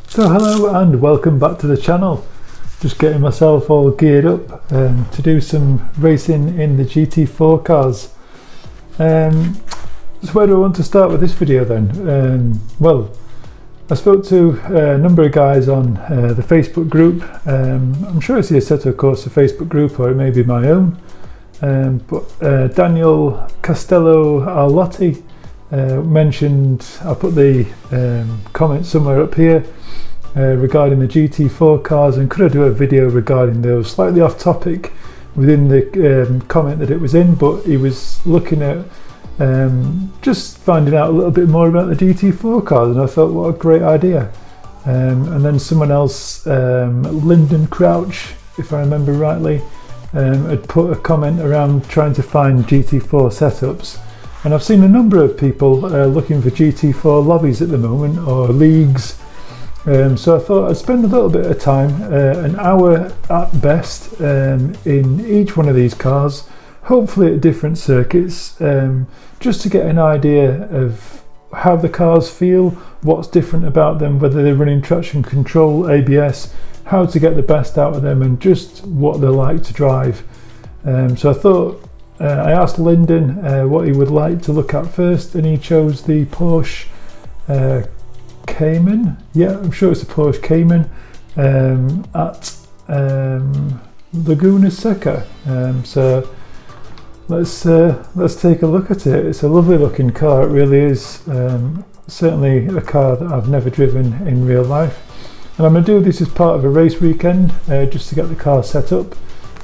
So hello and welcome back to the channel. Just getting myself all geared up to do some racing in the GT4 cars. So where do I want to start with this video then? Well, I spoke to a number of guys on the Facebook group. I'm sure it's the Assetto Corsa Facebook group, or it may be my own. But Daniel Castello Arlotti mentioned, I'll put the comment somewhere up here, regarding the GT4 cars, and could I do a video regarding those? Slightly off topic within the comment that it was in, but he was looking at just finding out a little bit more about the GT4 cars, and I thought, what a great idea. And then someone else, Lyndon Crouch, if I remember rightly, had put a comment around trying to find GT4 setups, and I've seen a number of people looking for GT4 lobbies at the moment, or leagues. So I thought I'd spend a little bit of time, an hour at best, in each one of these cars, hopefully at different circuits, just to get an idea of how the cars feel, what's different about them, whether they're running traction control, ABS, how to get the best out of them, and just what they're like to drive. So I thought, I asked Lyndon what he would like to look at first, and he chose the Porsche Cayman. Yeah, I'm sure it's a Porsche Cayman at Laguna Seca. So let's take a look at it. It's a lovely looking car, it really is. Certainly a car that I've never driven in real life, and I'm going to do this as part of a race weekend, just to get the car set up.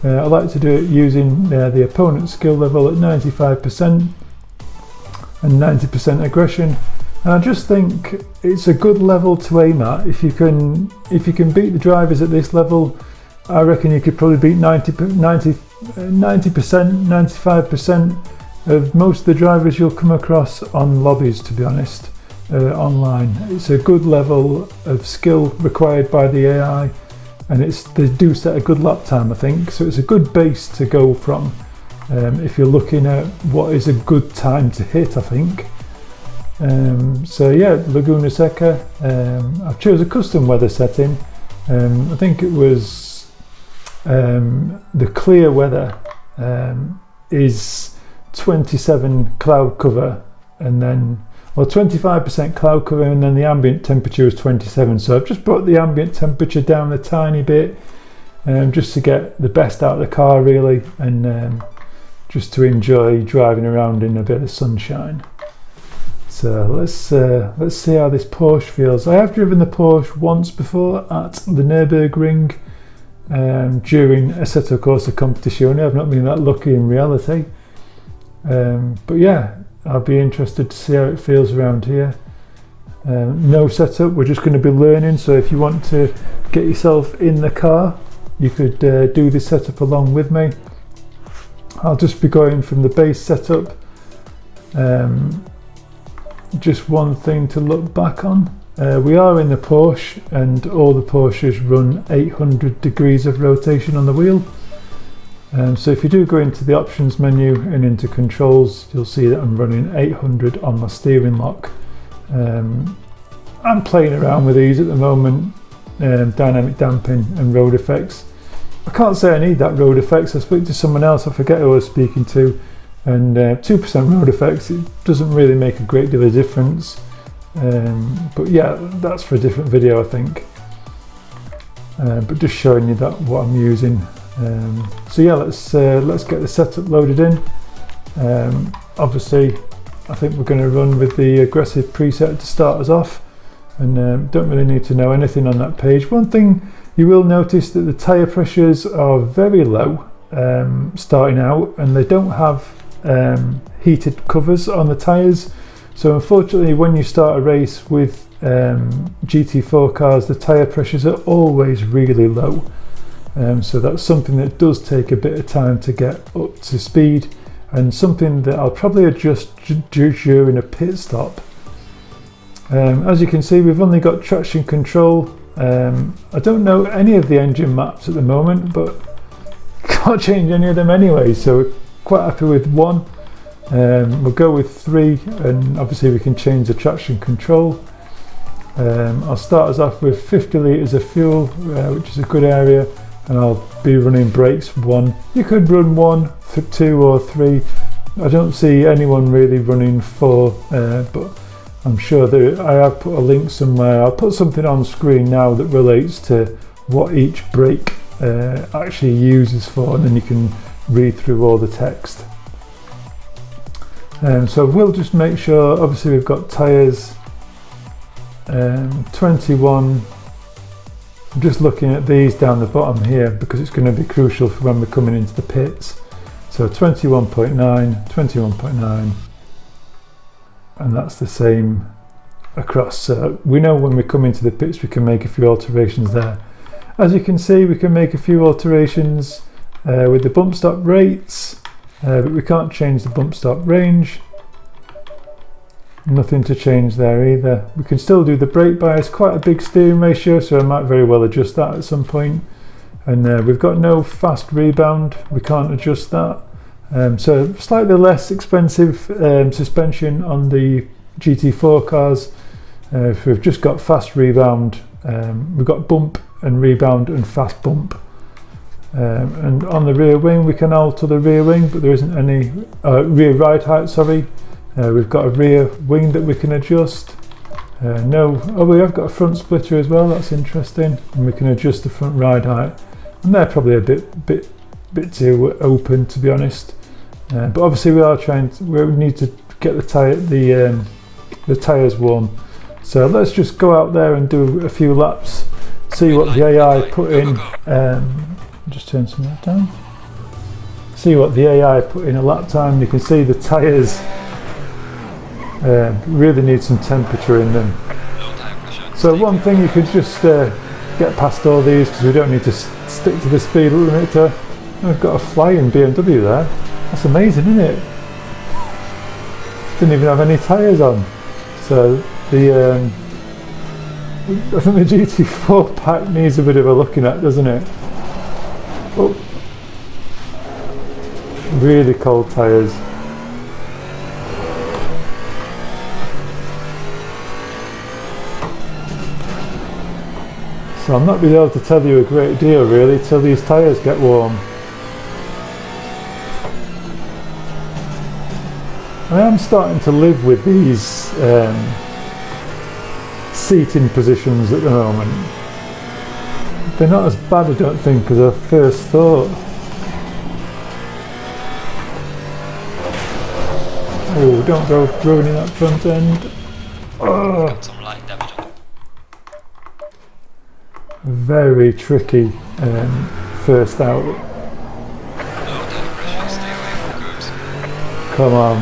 I like to do it using the opponent's skill level at 95% and 90% aggression. And I just think it's a good level to aim at. If you can beat the drivers at this level, I reckon you could probably beat 90%, 95% of most of the drivers you'll come across on lobbies, to be honest, online. It's a good level of skill required by the AI, and they do set a good lap time, I think, so it's a good base to go from if you're looking at what is a good time to hit, I think. So yeah, Laguna Seca. I've chose a custom weather setting. I think it was the clear weather is 27 cloud cover, and then 25% cloud cover, and then the ambient temperature is 27. So I've just brought the ambient temperature down a tiny bit, just to get the best out of the car, really, and just to enjoy driving around in a bit of sunshine. So let's see how this Porsche feels. I have driven the Porsche once before at the Nürburgring during Assetto Corsa Competizione. I've not been that lucky in reality, but yeah, I'll be interested to see how it feels around here. No setup, we're just going to be learning, so if you want to get yourself in the car, you could do this setup along with me. I'll just be going from the base setup. Just one thing to look back on, we are in the Porsche, and all the Porsches run 800 degrees of rotation on the wheel. So if you do go into the options menu and into controls, you'll see that I'm running 800 on my steering lock. I'm playing around with these at the moment, dynamic damping and road effects. I can't say I need that road effects. I spoke to someone else, I forget who I was speaking to, and 2% road effects, it doesn't really make a great deal of difference. But yeah, that's for a different video, I think. But just showing you that what I'm using. So yeah, let's get the setup loaded in. Obviously, I think we're going to run with the aggressive preset to start us off, and don't really need to know anything on that page. One thing you will notice that the tyre pressures are very low starting out, and they don't have heated covers on the tyres. So unfortunately, when you start a race with GT4 cars, the tyre pressures are always really low. So that's something that does take a bit of time to get up to speed, and something that I'll probably adjust during a pit stop. As you can see, we've only got traction control. I don't know any of the engine maps at the moment, but can't change any of them anyway, so we're quite happy with one. We'll go with 3, and obviously we can change the traction control. I'll start us off with 50 litres of fuel, which is a good area, and I'll be running brakes 1. You could run 1, 2 or 3. I don't see anyone really running 4, but I'm sure that I have put a link somewhere. I'll put something on screen now that relates to what each brake actually uses for, and then you can read through all the text. So we'll just make sure, obviously we've got tyres 21. I'm just looking at these down the bottom here because it's going to be crucial for when we're coming into the pits. So 21.9, 21.9, and that's the same across. So we know when we come into the pits we can make a few alterations there. As you can see, we can make a few alterations with the bump stop rates, but we can't change the bump stop range. Nothing to change there either. We can still do the brake bias, quite a big steering ratio, so I might very well adjust that at some point. And we've got no fast rebound, we can't adjust that. So slightly less expensive suspension on the GT4 cars. If we've just got fast rebound, we've got bump and rebound and fast bump. And on the rear wing we can alter the rear wing, but there isn't any rear ride height, sorry. We've got a rear wing that we can adjust. We have got a front splitter as well, that's interesting, and we can adjust the front ride height, and they're probably a bit too open, to be honest. But obviously we need to get the tyres warm. So let's just go out there and do a few laps, see what the AI put in. Just turn some of that down. See what the AI put in a lap time. You can see the tyres really need some temperature in them. So one thing, you could just get past all these because we don't need to stick to the speed limiter. We've got a flying BMW there. That's amazing, isn't it? Didn't even have any tyres on. So I think the GT4 pack needs a bit of a looking at, doesn't it? Oh, really cold tyres. So I'll not be able to tell you a great deal really till these tyres get warm. I am starting to live with these seating positions at the moment. They're not as bad, I don't think, as I first thought. Oh, don't go ruining that front end. Oh. Very tricky first out. Come on.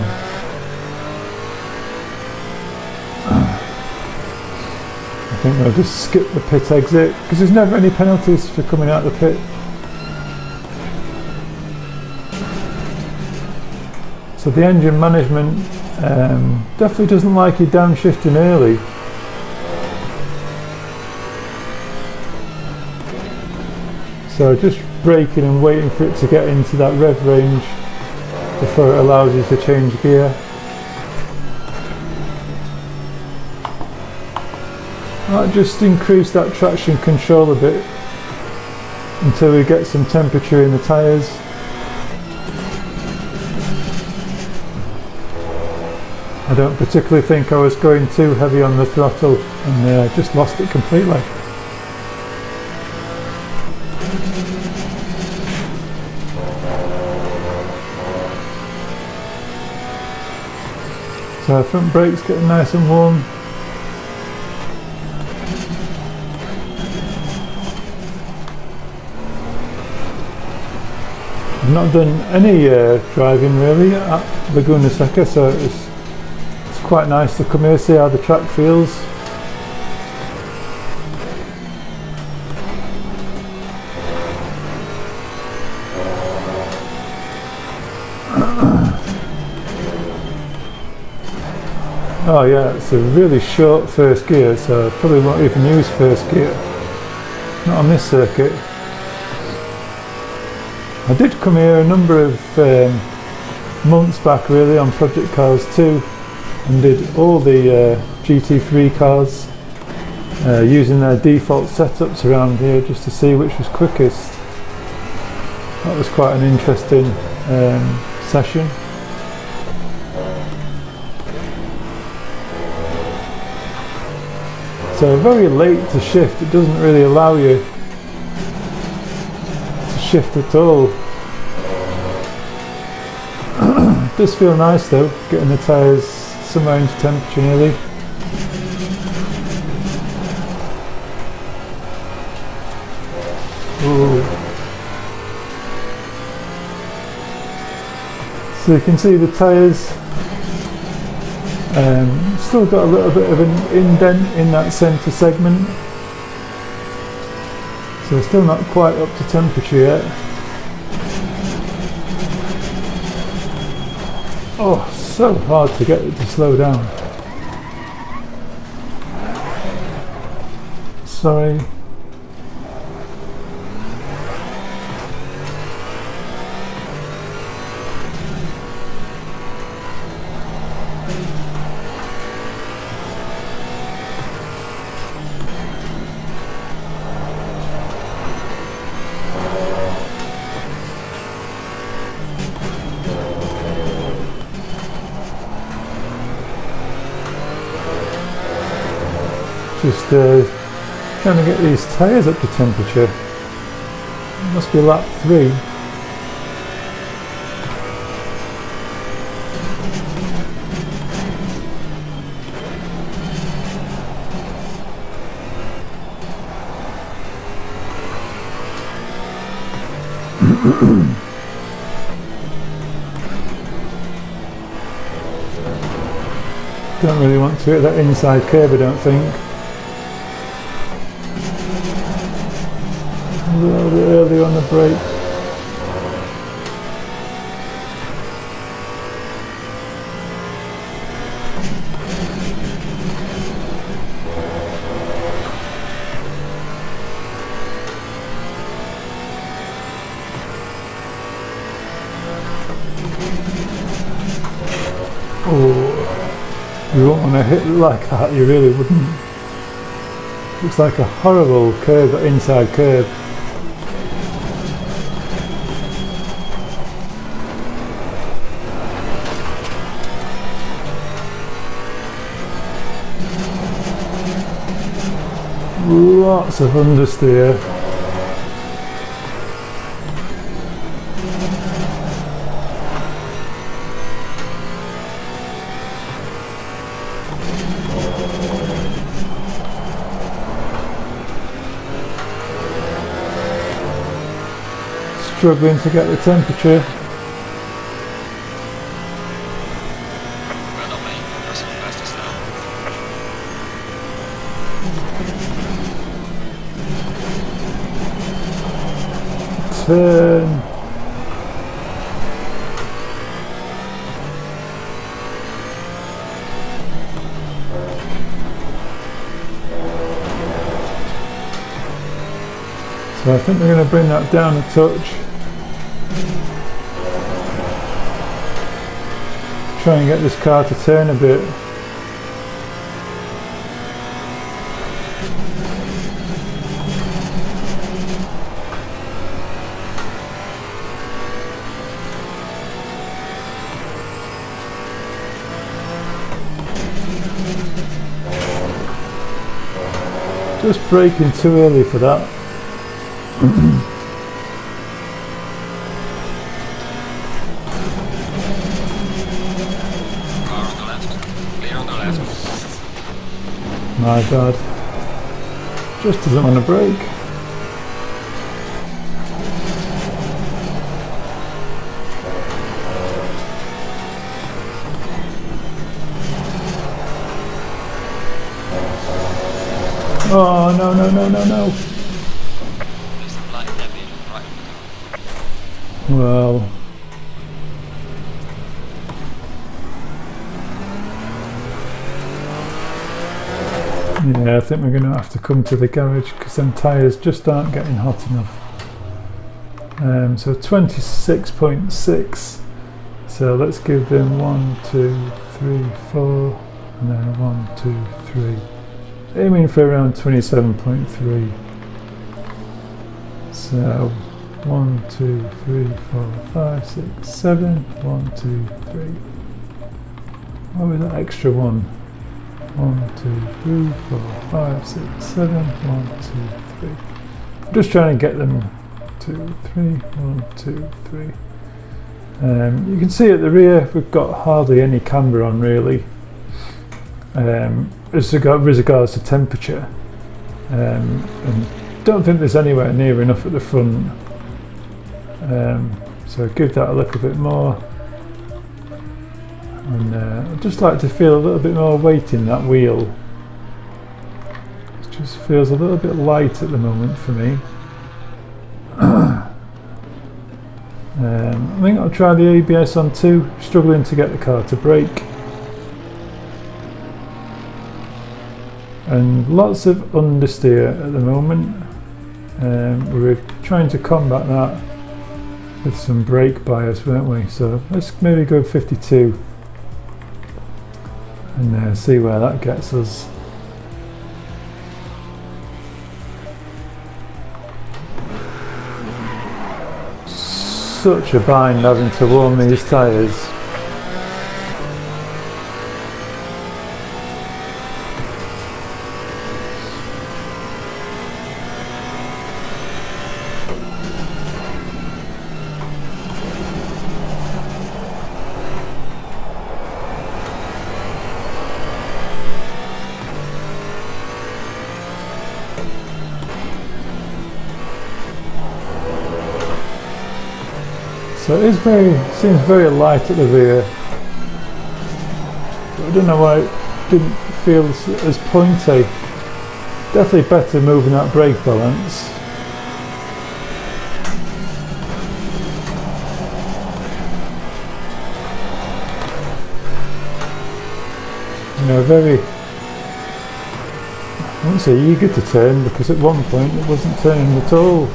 I think I'll just skip the pit exit because there's never any penalties for coming out of the pit. So the engine management definitely doesn't like you downshifting early. So just braking and waiting for it to get into that rev range before it allows you to change gear. I'll just increase that traction control a bit until we get some temperature in the tyres. I don't particularly think I was going too heavy on the throttle and just lost it completely. So our front brake's getting nice and warm. I've not done any driving really at Laguna Seca, so it's quite nice to come here, see how the track feels. Oh yeah, it's a really short first gear, so I probably won't even use first gear. Not on this circuit. I did come here a number of months back really on Project Cars 2 and did all the GT3 cars. using their default setups around here just to see which was quickest. That was quite an interesting session. So very late to shift, it doesn't really allow you to shift at all. It does feel nice though, getting the tyres somewhere into temperature nearly. Ooh. So you can see the tyres still got a little bit of an indent in that centre segment, so still not quite up to temperature yet. Oh, so hard to get it to slow down. Sorry. Just trying to get these tyres up to temperature. It must be lap 3. Don't really want to hit that inside curve, I don't think. A little bit early on the brake. Oh, you wouldn't want to hit it like that, you really wouldn't. Looks like a horrible curve, that inside curve. Lots of understeer. Struggling to get the temperature. Turn. So I think we're going to bring that down a touch. Try and get this car to turn a bit. Just braking too early for that. Car on the left. Clear on the left. My bad. Just doesn't want to brake. Oh, no, no, no, no, no. There's a light damage right in the car. Well. Yeah, I think we're going to have to come to the garage because them tyres just aren't getting hot enough. So 26.6. So let's give them 1, 2, 3, 4, and then 1, 2, 3. aiming for around 27.3. So 1, 2, 3, 4, 5, 6, 7. 1, 2, 3. What was that extra one? 1, 2, 3, 4, 5, 6, 7. 1, 2, 3. I'm just trying to get them 2, 3, 1, 2, 3. You can see at the rear we've got hardly any camber on really, as regards to temperature, and don't think there's anywhere near enough at the front, so give that a little bit more, and I'd just like to feel a little bit more weight in that wheel. It just feels a little bit light at the moment for me. I think I'll try the ABS on 2, struggling to get the car to brake. And lots of understeer at the moment. We're trying to combat that with some brake bias, weren't we? So let's maybe go 52 and see where that gets us. Such a bind having to warm these tyres. So it is seems very light at the rear. I don't know why it didn't feel as pointy. Definitely better moving that brake balance. You know, very, I wouldn't say eager to turn, because at one point it wasn't turning at all.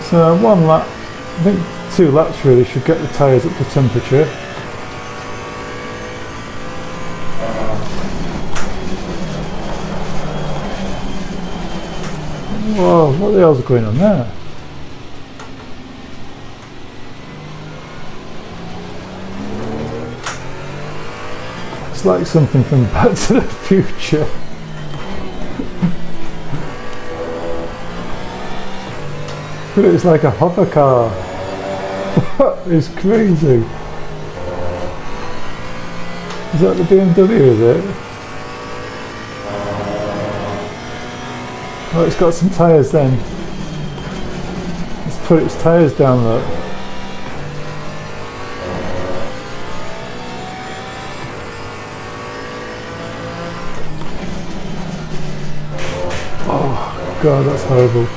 So one lap, I think 2 laps really should get the tyres up to temperature. Whoa, what the hell's going on there? It's like something from Back to the Future. It's like a hover car. It's crazy. Is that the BMW, is it? Oh, it's got some tyres then. Let's put its tyres down, look. Oh God, that's horrible.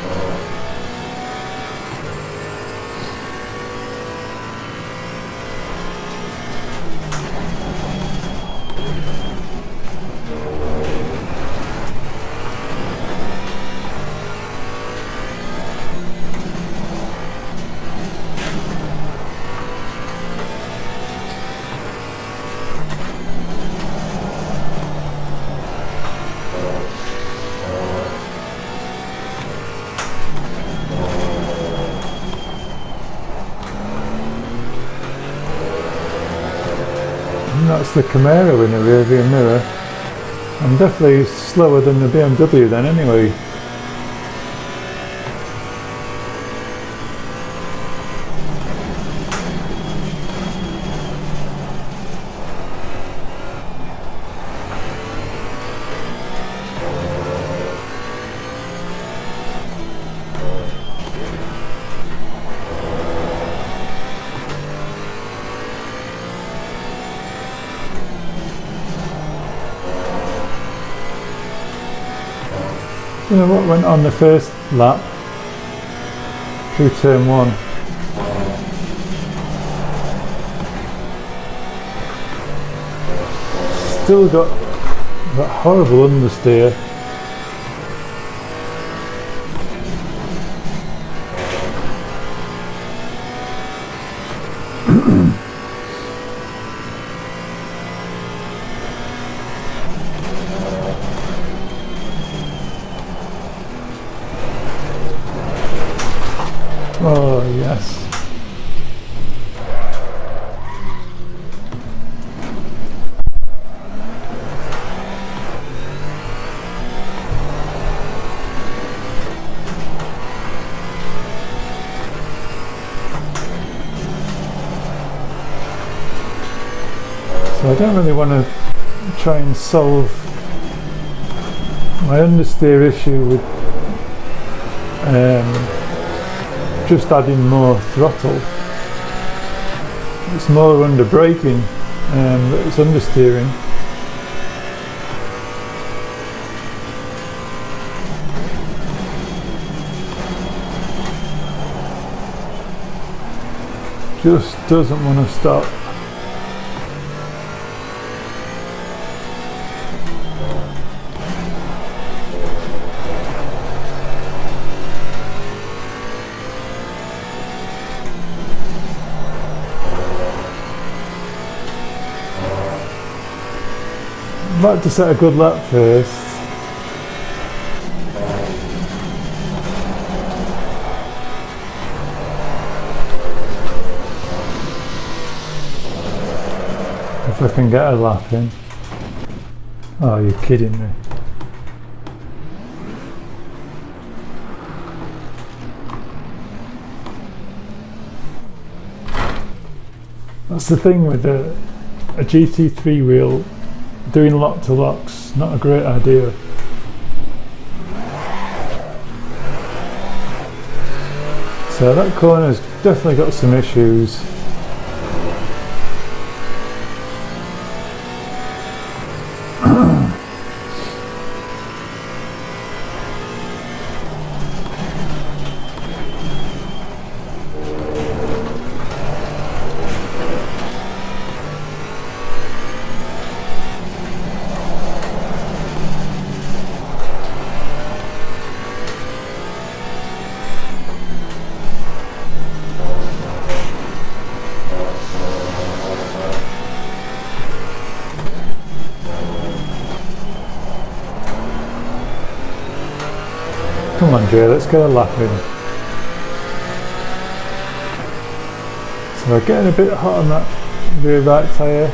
That's the Camaro in the rear view mirror. I'm definitely slower than the BMW then anyway. You know what went on the first lap through turn 1. Still got that horrible understeer. Oh yes. So I don't really want to try and solve my understeer issue with just adding more throttle. It's more under braking that it's understeering. Just doesn't want to stop. I'd like to set a good lap first. If I can get a lap in. Oh, you're kidding me. That's the thing with a GT3 wheel. Doing lock to locks, not a great idea. So that corner's definitely got some issues. Come on Jay, let's get a lap in. So we're getting a bit hot on that rear right tyre.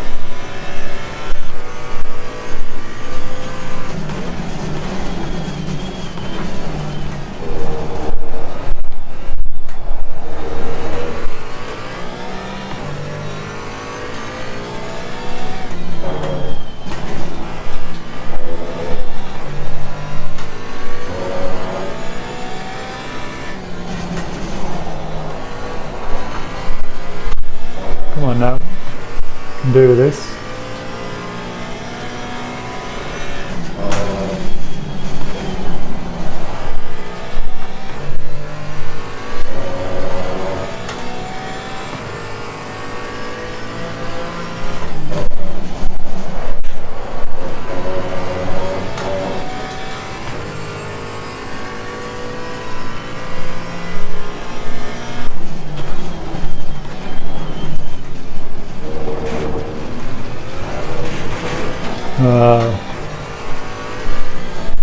Come on now, can do this.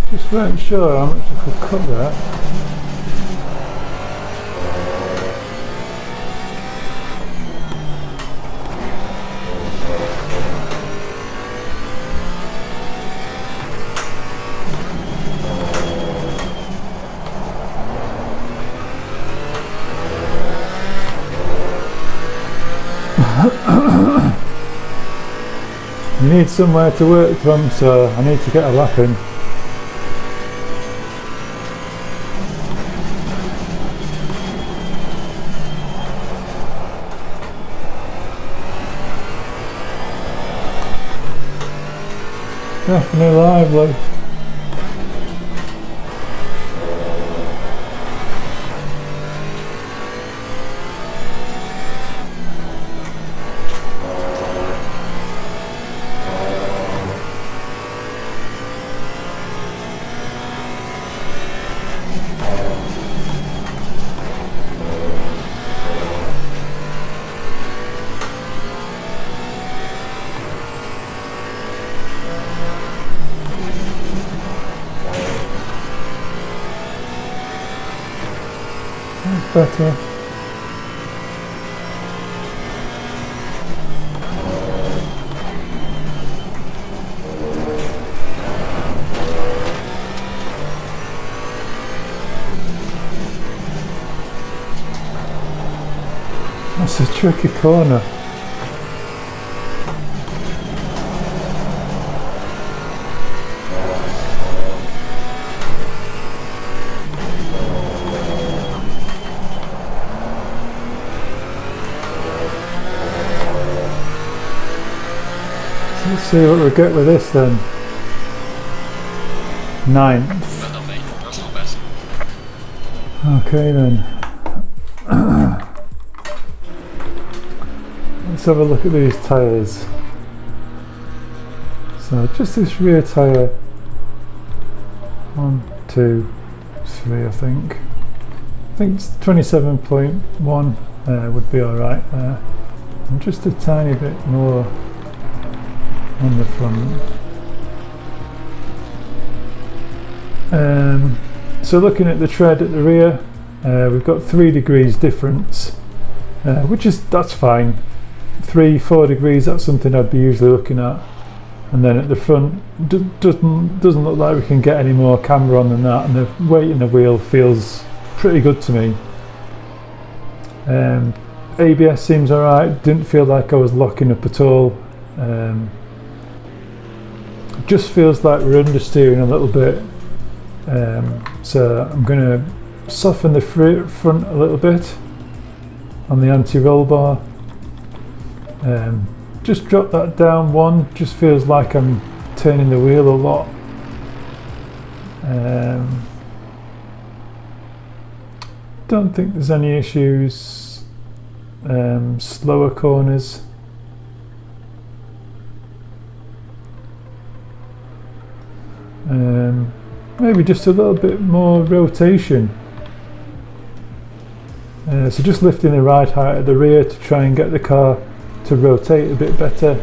Just weren't sure how much I could cut that. I need somewhere to work from, so I need to get a lap in. Definitely lively. That's better. That's a tricky corner. Let's see what we get with this then. 9th. Well done, mate. That's not best. Okay then. Let's have a look at these tyres. So just this rear tyre. 1, 2, 3 I think. I think it's 27.1 would be alright there. And just a tiny bit more on the front. So looking at the tread at the rear, we've got 3 degrees difference, which is, that's fine. 3-4 degrees, that's something I'd be usually looking at. And then at the front, doesn't look like we can get any more camber on than that, and the weight in the wheel feels pretty good to me. ABS seems alright, didn't feel like I was locking up at all. Just feels like we're understeering a little bit. So I'm going to soften the front a little bit on the anti-roll bar. Just drop that down 1, just feels like I'm turning the wheel a lot. Don't think there's any issues. Slower corners. Maybe just a little bit more rotation. So just lifting the ride height at the rear to try and get the car to rotate a bit better.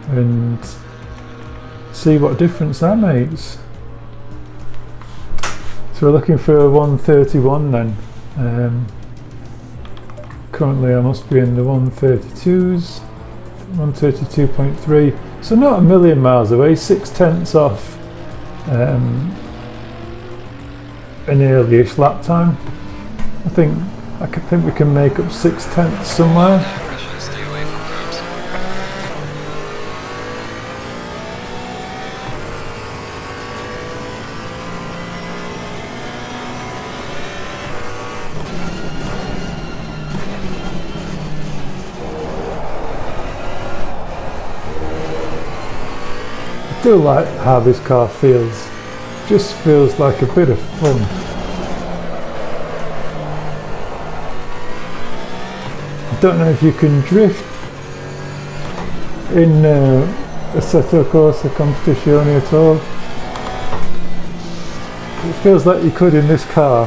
And see what difference that makes. So we're looking for a 131 then. Currently I must be in the 132s, 132.3. So not a million miles away, 6/10 off an early-ish lap time. I think we can make up 6/10 somewhere. Stay away from curbs. I do like how this car feels. Just feels like a bit of fun. I don't know if you can drift in Assetto Corsa Competizione at all. It feels like you could in this car.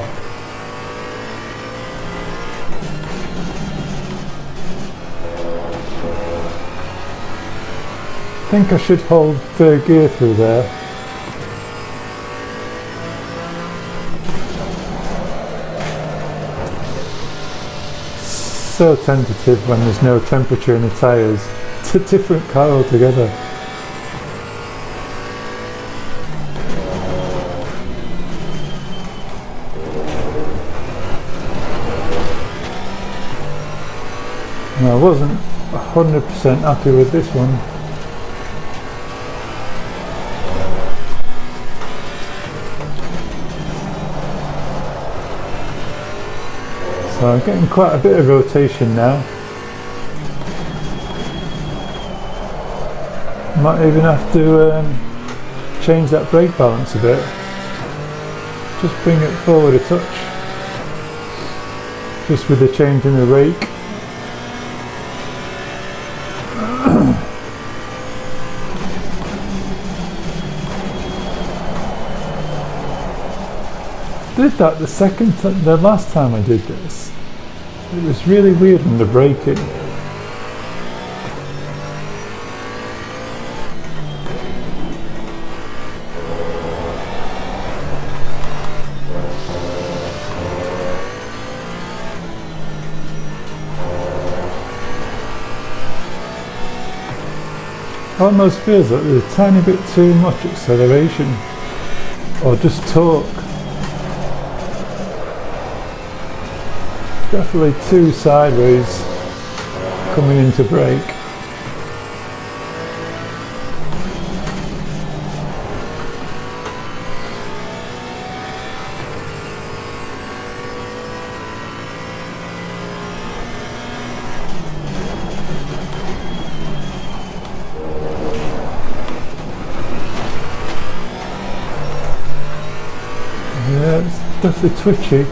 I think I should hold 3rd gear through there. So tentative when there's no temperature in the tyres. It's a different car altogether. No, I wasn't 100% happy with this one. So I'm getting quite a bit of rotation now. Might even have to change that brake balance a bit. Just bring it forward a touch. Just with the change in the rake. Did that the last time I did this. It was really weird in the braking. Almost feels like there's a tiny bit too much acceleration, or just torque. Definitely too sideways coming into brake. Yeah, it's definitely twitchy.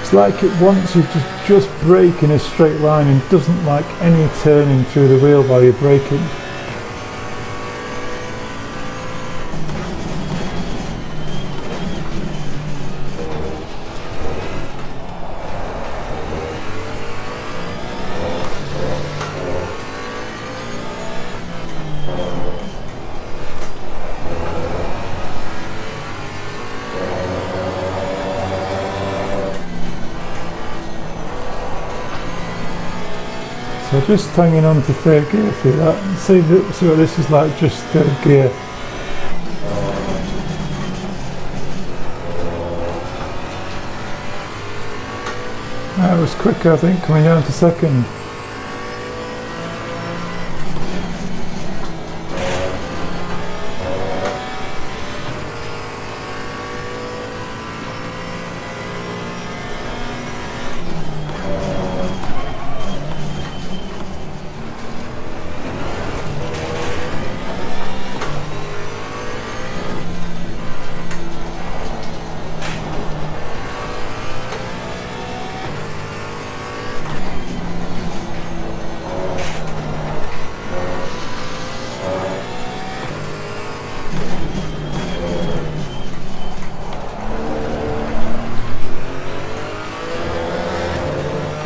It's like it wants you to just brake in a straight line and doesn't like any turning through the wheel while you're braking. So just hanging on to third gear through that, and see what this is like, just third gear. That was quicker, I think, coming down to second.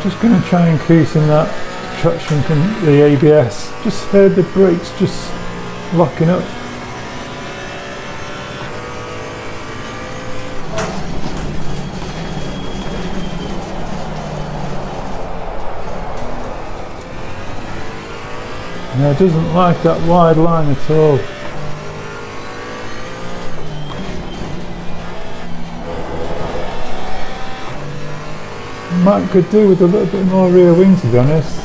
Just going to try increasing that traction from the ABS. Just heard the brakes just locking up. No, it doesn't like that wide line at all. Might could do with a little bit more rear wing, to be honest.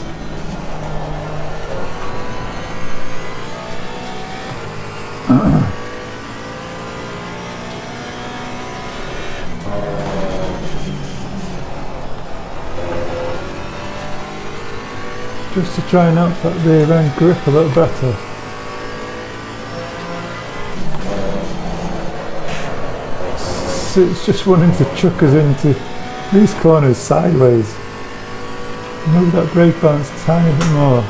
Just to try and help that rear end grip a little better. So it's just wanting to chuck us into these corners sideways. Move that brake balance a tiny bit more.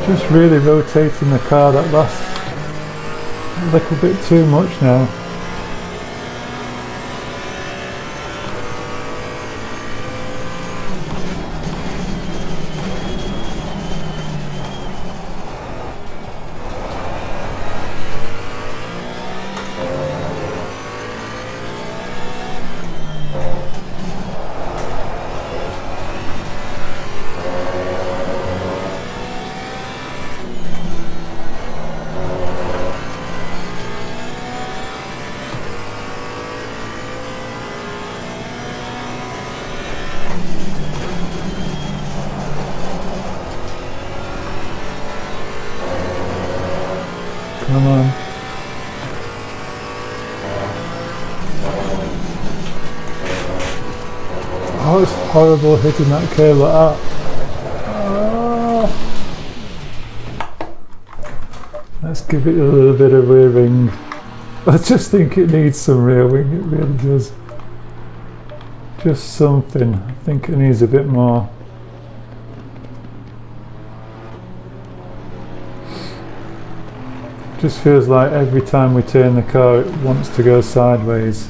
Just really rotating the car that last little bit too much now. Come on. Oh, horrible hitting that curve like that. Oh. Let's give it a little bit of rear wing. I just think it needs some rear wing, it really does. Just something. I think it needs a bit more. Just feels like every time we turn the car it wants to go sideways.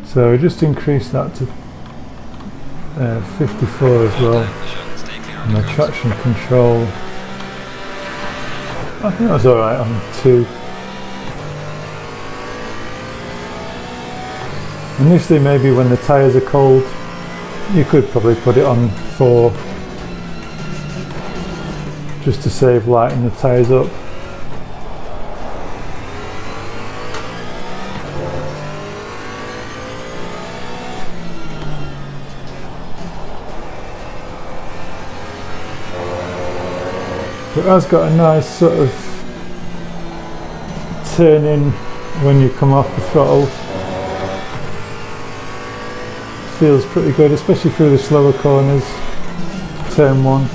So we just increase that to 54 as well. And the traction control, I think that's alright on 2. Initially maybe when the tyres are cold you could probably put it on 4 just to save lighting the tyres up. It has got a nice sort of turn in when you come off the throttle. Feels pretty good, especially through the slower corners. Turn 1.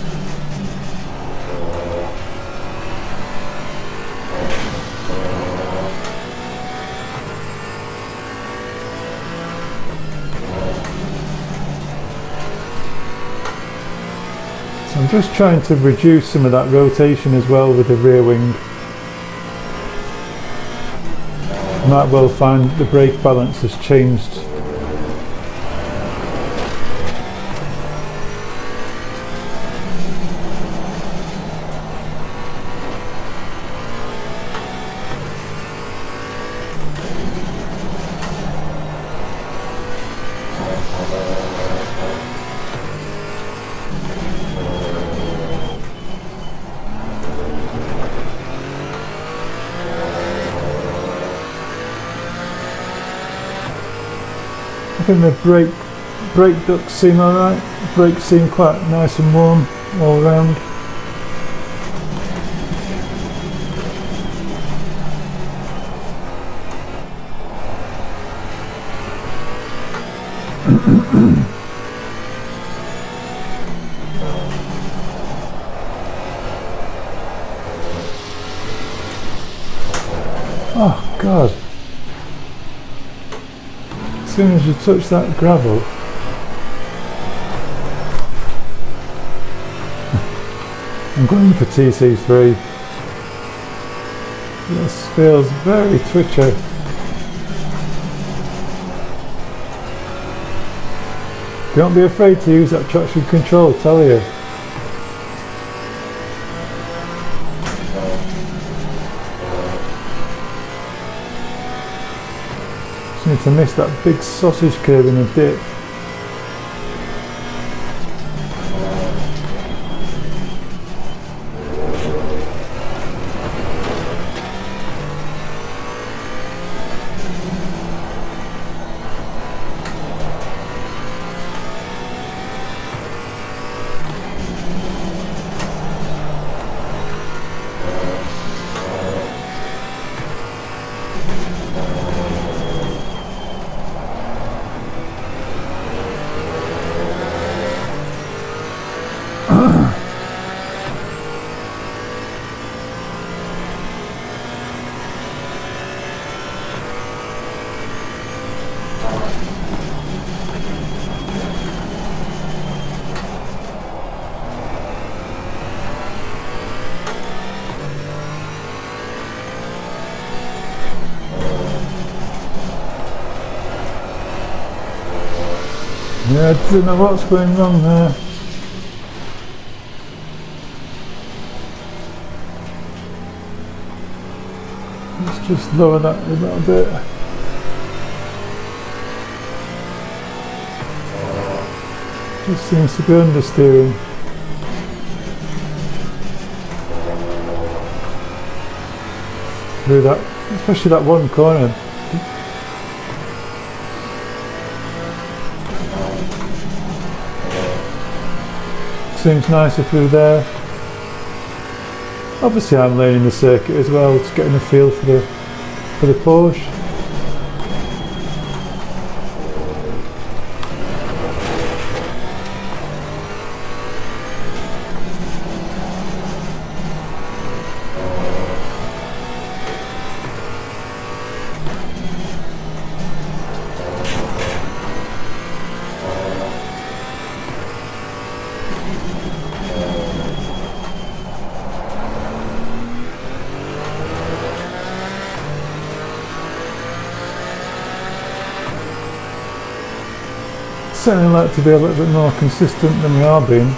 So I'm just trying to reduce some of that rotation as well with the rear wing. You might well find the brake balance has changed. I think the brake ducts seem alright. Brakes seem quite nice and warm all around. Oh God. As soon as you touch that gravel, I'm going for TC3. This feels very twitchy. Don't be afraid to use that traction control, tell you. Just need to miss that big sausage curve in the dip. Yeah, I don't know what's going wrong there. Let's just lower that a little bit. Just seems to be understeering. Through that, especially that one corner. Seems nicer through there. Obviously I'm learning the circuit as well, just getting a feel for the Porsche. certainly like to be a little bit more consistent than we are being.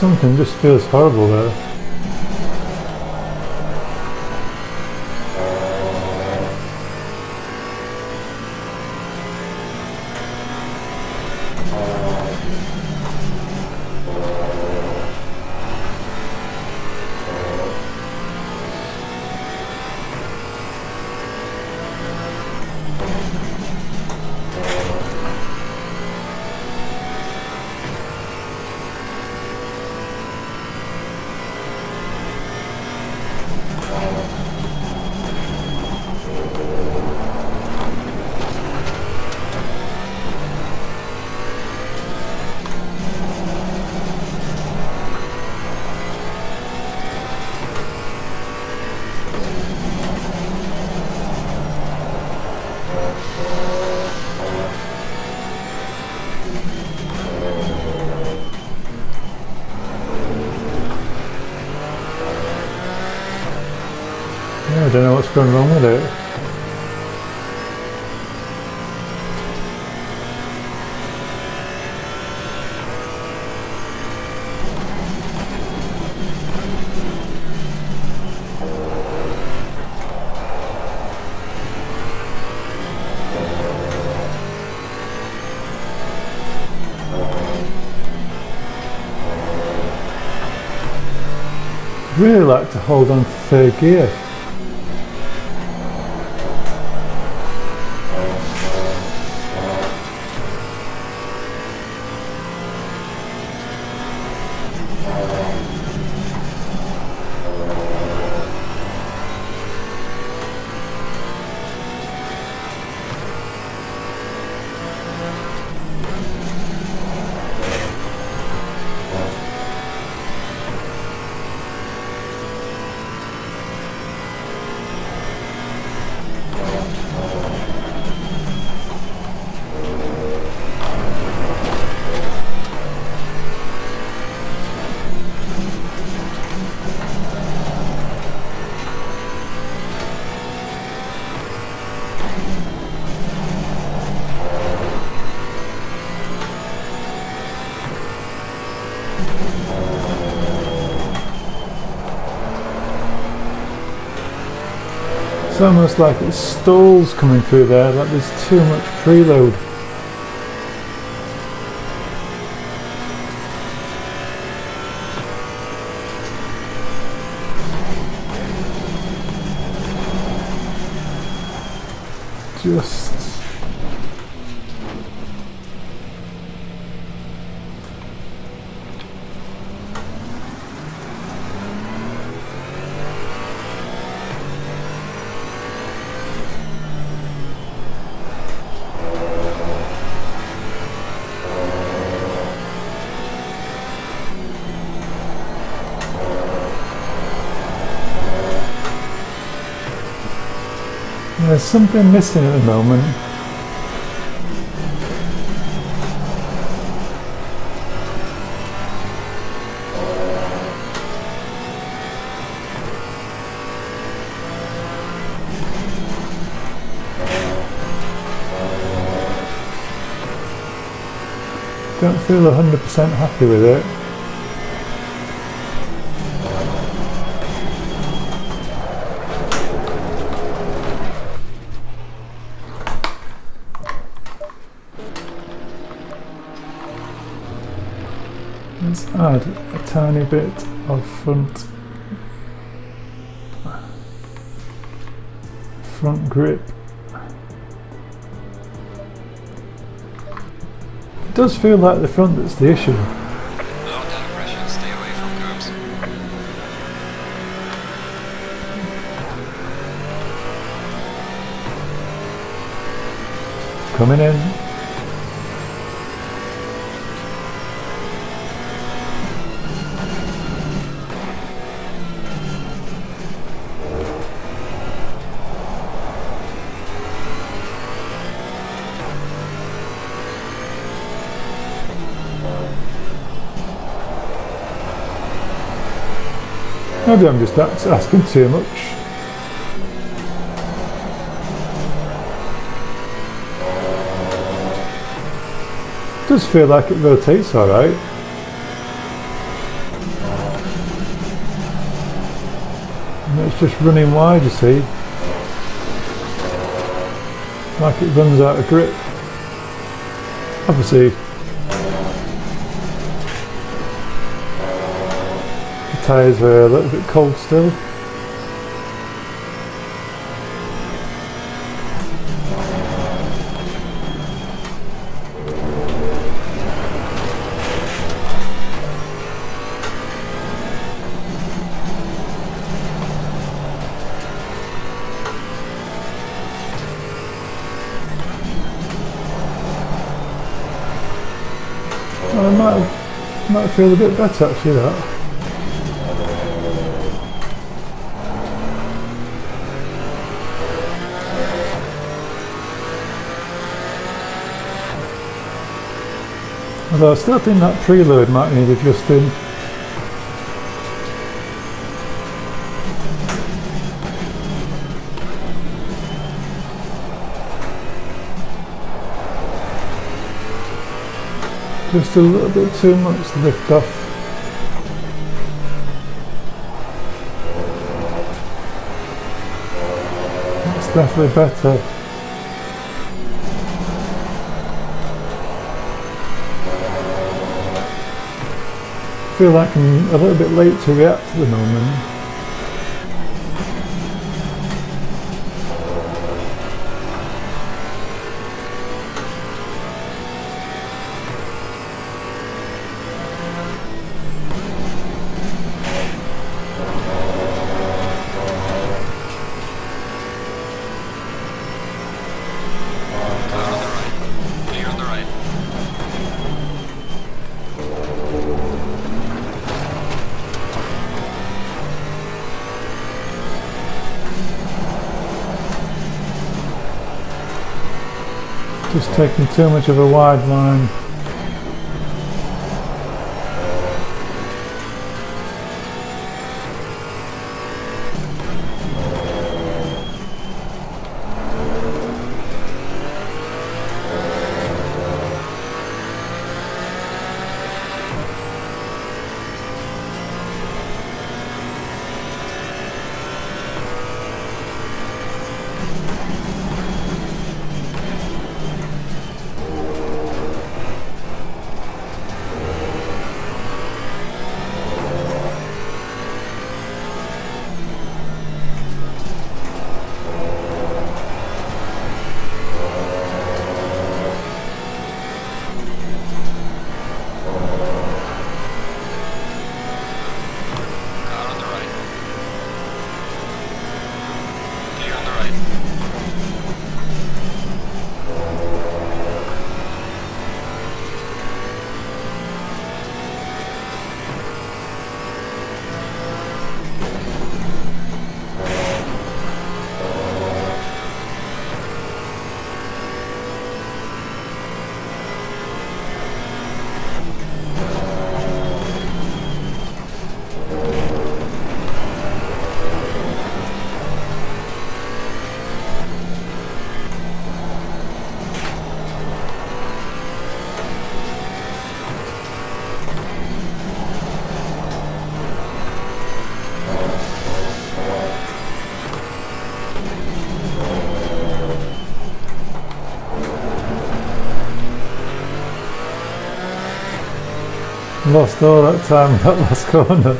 Something just feels horrible there. I don't know what's going wrong with it. I'd really like to hold on to third gear. It's almost like it stalls coming through there, like there's too much preload. Just there's something missing at the moment. Don't feel 100% happy with it. Let's add a tiny bit of front grip. It does feel like the front that's the issue. Low tire pressure, stay away from curbs. Coming in. Maybe I'm just asking too much. It does feel like it rotates alright. And it's just running wide, you see. Like it runs out of grip. Obviously, the tyres are a little bit cold still. Well, I might feel a bit better actually, that. Although I still think that preload might need adjusting. Just a little bit too much lift off. That's definitely better. I feel like I'm a little bit late to react at the moment. Just taking too much of a wide line. Lost all that time in that last corner.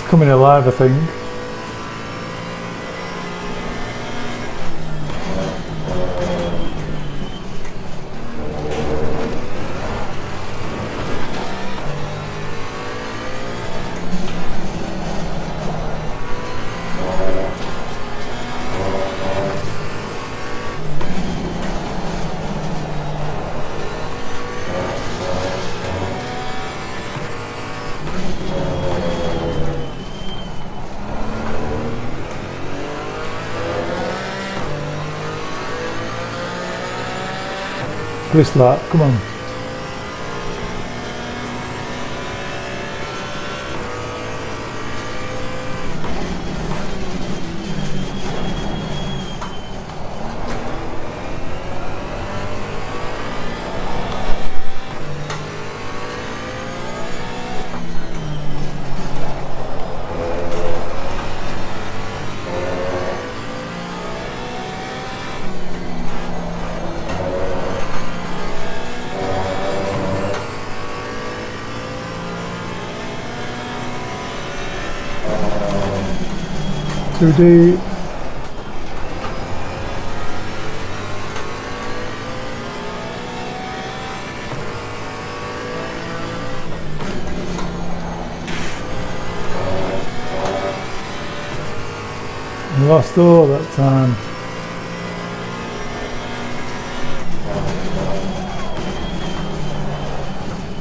coming alive, I think. This lap, come on. Too deep. Lost all that time.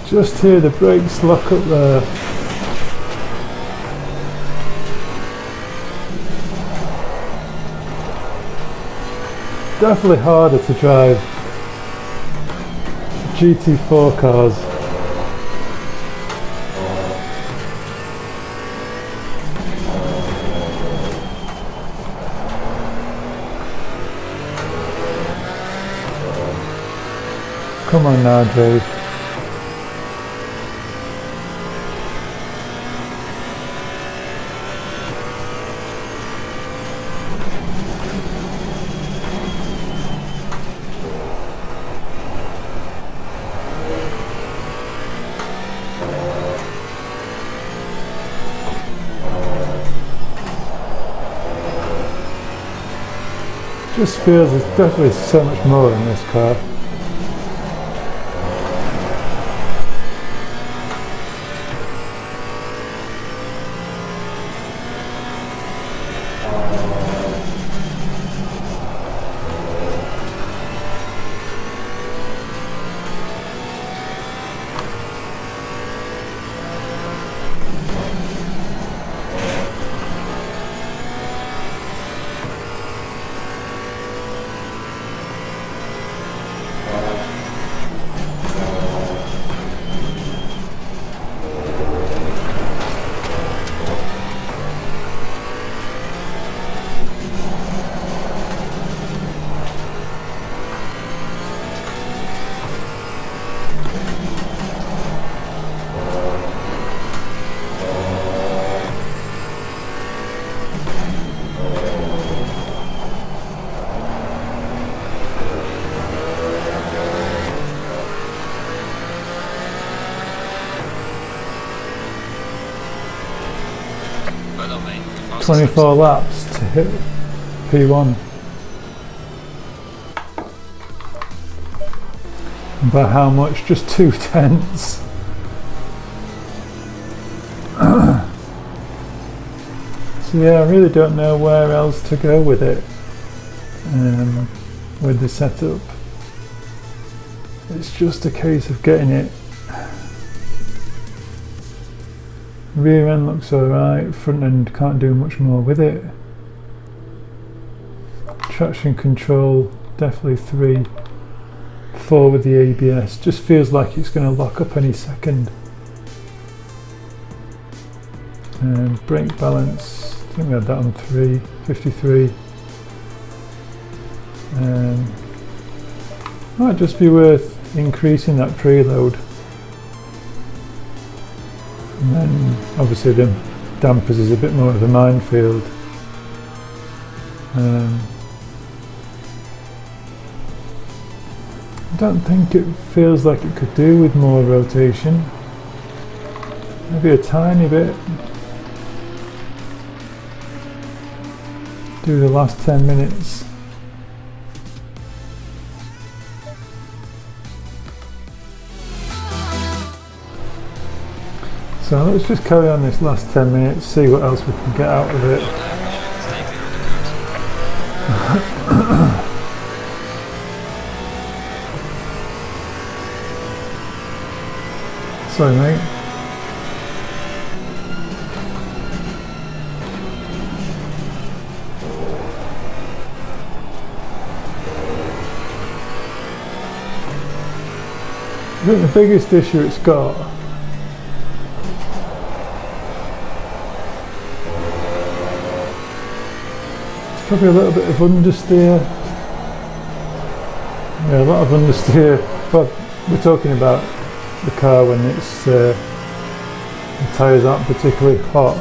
Just hear the brakes lock up there. Definitely harder to drive GT4 cars. Come on now, Dave. Just feels there's definitely so much more in this car. Well done, mate. 24 laps to hit P1. By how much? Just 2 tenths. So yeah, I really don't know where else to go with it, with the setup. It's just a case of getting it. Rear end looks alright, front end can't do much more with it. Traction control, definitely 3. 4 with the ABS, just feels like it's going to lock up any second. Brake balance, I think we had that on 3, 53. Might just be worth increasing that preload. And then obviously the dampers is a bit more of a minefield. I don't think it feels like it could do with more rotation. Maybe a tiny bit. do the last 10 minutes. So let's just carry on this last 10 minutes, see what else we can get out of it. Sorry mate. I think the biggest issue it's got is probably a little bit of understeer. Yeah, a lot of understeer, but we're talking about the car when it's the tyres aren't particularly hot.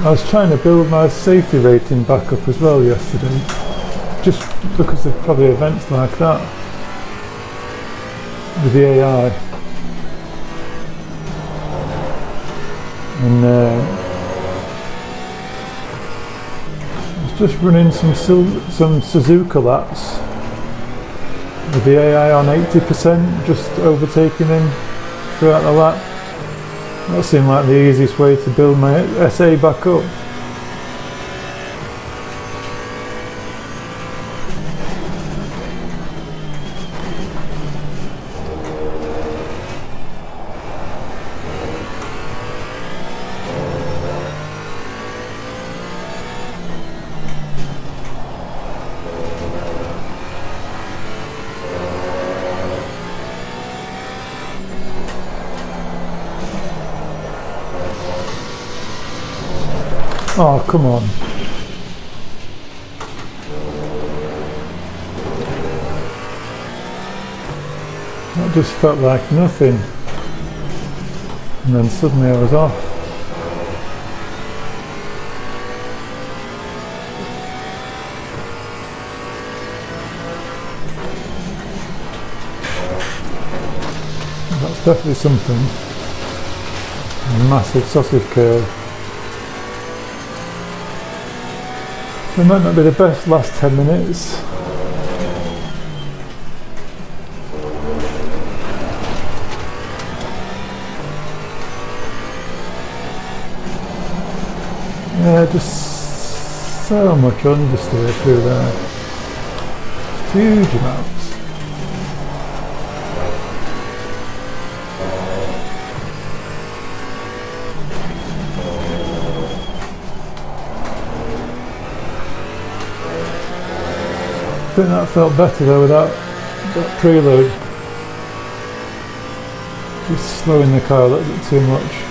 I was trying to build my safety rating back up as well yesterday, just because of probably events like that with the AI, and I was just running some Suzuka laps with the AI on 80%, just overtaking him throughout the lap. That seemed like the easiest way to build my SA back up. Oh, come on. That just felt like nothing. And then suddenly I was off. That's definitely something. A massive sausage curve. It might not be the best last 10 minutes. Yeah, just so much understeer through there. Huge amounts. I think that felt better though without that preload. Just slowing the car a little bit too much.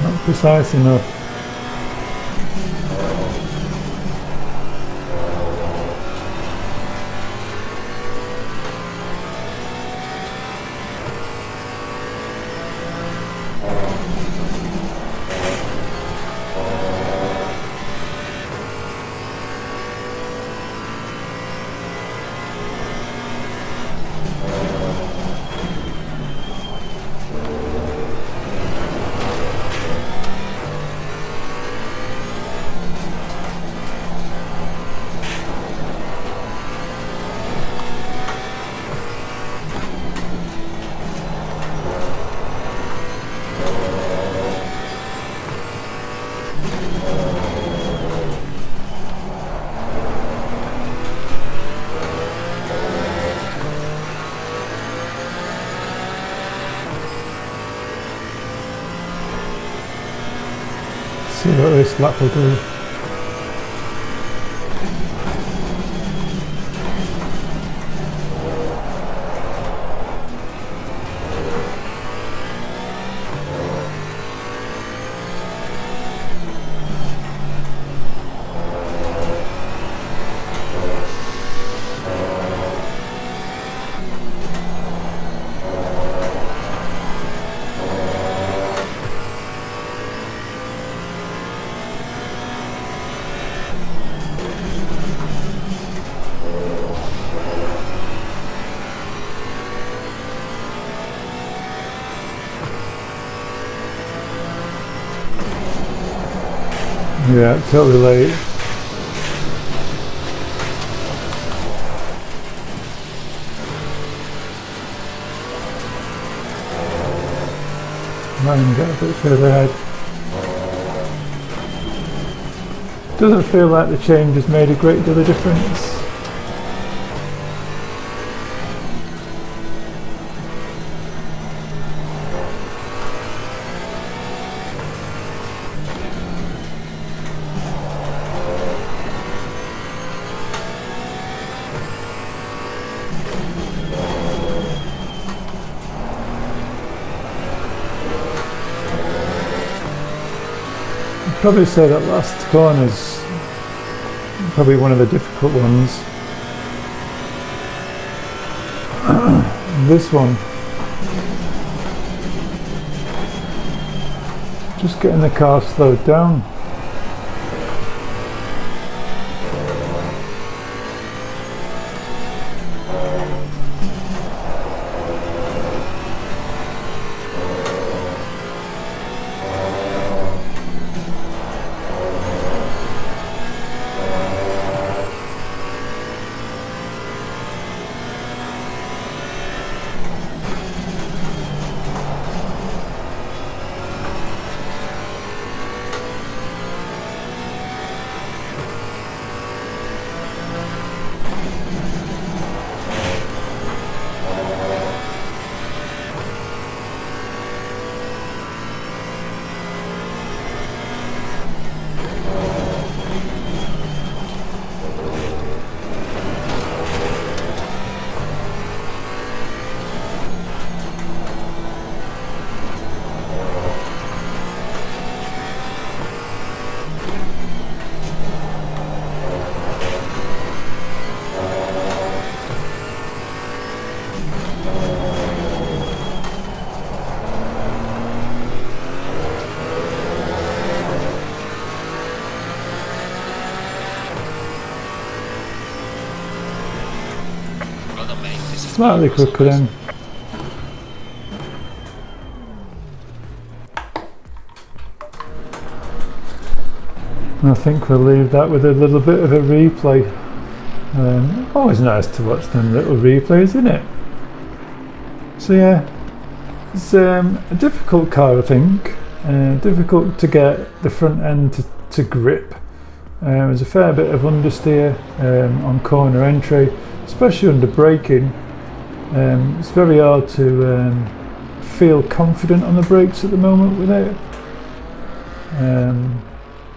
Not precise enough. see what this lap will do. Yeah, totally late. Might even get a bit further ahead. Doesn't feel like the change has made a great deal of difference. I'd probably say that last corner's probably one of the difficult ones. This one, just getting the car slowed down. Slightly quicker then. I think we'll leave that with a little bit of a replay. Always nice to watch them little replays, isn't it? So yeah, it's a difficult car, I think. Difficult to get the front end to grip. There's a fair bit of understeer on corner entry, especially under braking. It's very hard to feel confident on the brakes at the moment with it.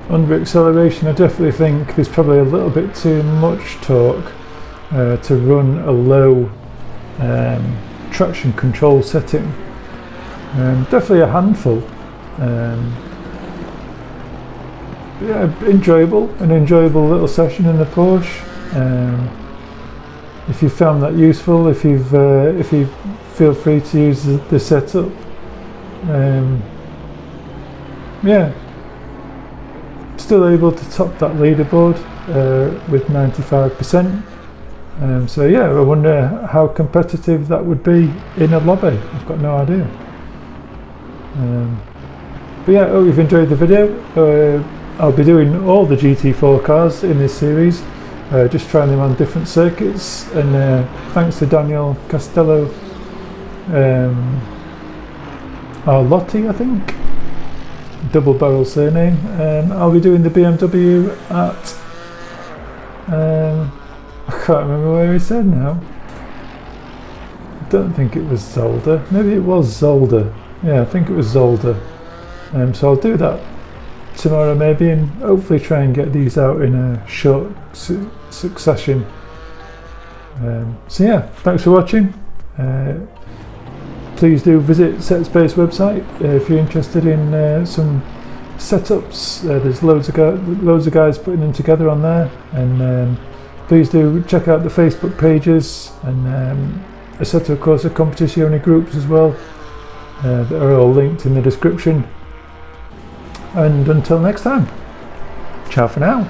Under acceleration, I definitely think there's probably a little bit too much torque to run a low traction control setting. Definitely a handful. Yeah, an enjoyable little session in the Porsche. If you found that useful, if you feel free to use the setup, yeah, still able to top that leaderboard with 95%. So yeah, I wonder how competitive that would be in a lobby. I've got no idea. But yeah, I hope you've enjoyed the video. I'll be doing all the GT4 cars in this series. Just trying them on different circuits, and thanks to Daniel Castello Arlotti, I think, double barrel surname. I'll be doing the BMW at I can't remember where he said now. I don't think it was Zolder, maybe it was Zolder. Yeah, I think it was Zolder. So I'll do that tomorrow maybe, and hopefully try and get these out in a short succession. So yeah, thanks for watching. Please do visit SetSpace website if you're interested in some setups. There's loads of guys putting them together on there, and please do check out the Facebook pages and Assetto Corsa Competizione groups as well. That are all linked in the description. And until next time, ciao for now.